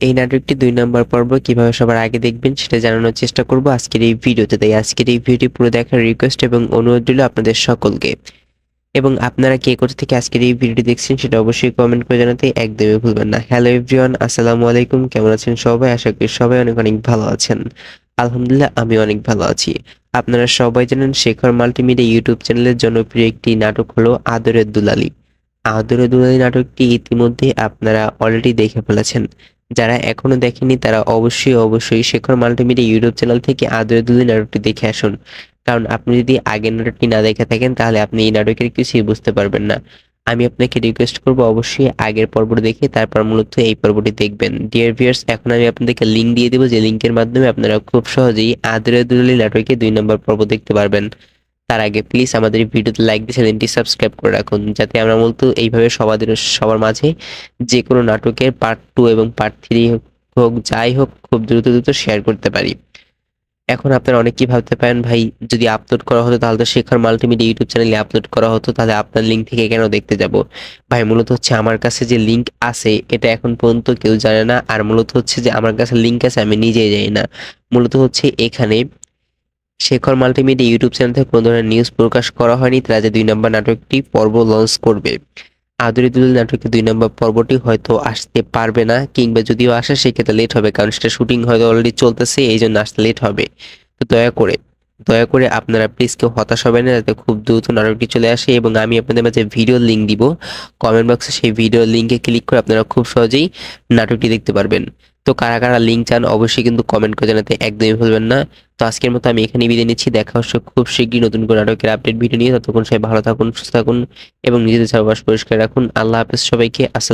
এই নাটকটি ২ নম্বর পর্ব কিভাবে সবার আগে দেখবেন সেটা জানানোর চেষ্টা করব আজকের এই ভিডিওতে। তাই আজকের এই ভিডিওটি পুরো দেখার রিকোয়েস্ট এবং অনুরোধ রইল আপনাদের সকলকে। এবং আপনারা কে কোথা থেকে আজকের এই ভিডিওটি দেখছেন সেটা অবশ্যই কমেন্ট করে জানাতে একদমই ভুলবেন না। হ্যালো এভরিওয়ান, আসসালামু আলাইকুম। কেমন আছেন সবাই? আশা করি সবাই অনেক অনেক ভালো আছেন। আলহামদুলিল্লাহ আমি অনেক ভালো আছি। আপনারা সবাই জানেন শেখর মাল্টিমিডিয়া ইউটিউব চ্যানেলের জনপ্রিয় একটি নাটক হলো আদরের দুলালি। আদরের দুলালি নাটকটি ইতিমধ্যে আপনারা অলরেডি দেখে ফেলেছেন। যারা এখনো দেখেনি তারা অবশ্যই শেখর মাল্টিমিডিয়া ইউটিউব চ্যানেল থেকে আদরের দুলালি নাটকটি দেখে আসুন। কারণ আপনি যদি আগের নাটকটি না দেখে থাকেন তাহলে আপনি এই নাটকের কিছুই বুঝতে পারবেন না। আমি আপনাকে রিকোয়েস্ট করব অবশ্যই আগের পর্বটি দেখে তারপর মূলত এই পর্বটি দেখবেন। ডিয়ার ভিউয়ার্স, এখন আমি আপনাদেরকে লিংক দিয়ে দেব, যে লিংকের মাধ্যমে আপনারা খুব সহজেই আদরের দুলালি নাটকে ২ নম্বর পর্ব দেখতে পারবেন। তার আগে প্লিজ আমাদের ভিডিওতে লাইক দিয়ে চ্যানেলটি সাবস্ক্রাইব করে রাখুন, যাতে আমরা মূলত এইভাবে সবার মাঝে যে কোনো নাটকের পার্ট 2 এবং পার্ট 3 হোক যাই হোক খুব দ্রুত শেয়ার করতে পারি। এখন আপনারা অনেকেই ভাবতে পারেন, ভাই যদি আপলোড করা হতো তাহলে তো শেখর মাল্টিমিডিয়া ইউটিউব চ্যানেলে আপলোড করা হতো, তাহলে আপনার লিঙ্ক থেকে কেন দেখতে যাব? ভাই মূলত হচ্ছে আমার কাছে যে লিঙ্ক আছে এটা এখন পর্যন্ত কেউ জানে না। আর মূলত হচ্ছে যে আমার কাছে লিঙ্ক আছে আমি নিজেই জানি না। মূলত হচ্ছে এখানে শেখর মাল্টিমিডিয়া ইউটিউব চ্যানেল থেকে কোনো ধরনের নিউজ প্রকাশ করা হয়নি তারা যে ২ নম্বর নাটকটি পর্ব লঞ্চ করবে। আদরে দুলাল নাটকের ২ নম্বর পর্বটি হয়তো আসতে পারবে না, কিংবা যদিও আসে সেক্ষেত্রে লেট হবে, কারণ সেটা শুটিং হয়তো অলরেডি চলতেছে, এই জন্য আসতে লেট হবে। তো দয়া করে আপনারা প্লিজ কেউ হতাশ হবেন না, যাতে খুব দ্রুত নাটকটি চলে আসে। এবং আমি আপনাদের মাঝে ভিডিও লিঙ্ক দিব কমেন্ট বক্সে, সেই ভিডিও লিঙ্কে ক্লিক করে আপনারা খুব সহজেই নাটকটি দেখতে পারবেন। তো কারা কারা লিঙ্ক চান অবশ্যই কিন্তু কমেন্ট করে জানাতে একদমই ভুলবেন না। তো আজকের মতো আমি এখানেই বিদায় নিচ্ছি। দেখা হচ্ছে খুব শীঘ্রই নতুন কোনো নাটকের আপডেট ভিডিও নিয়ে। ততক্ষণ সবাই ভালো থাকুন, সুস্থ থাকুন এবং নিজেদের চারপাশ পরিষ্কার রাখুন। আল্লাহ হাফেজ সবাইকে। আসসালাম।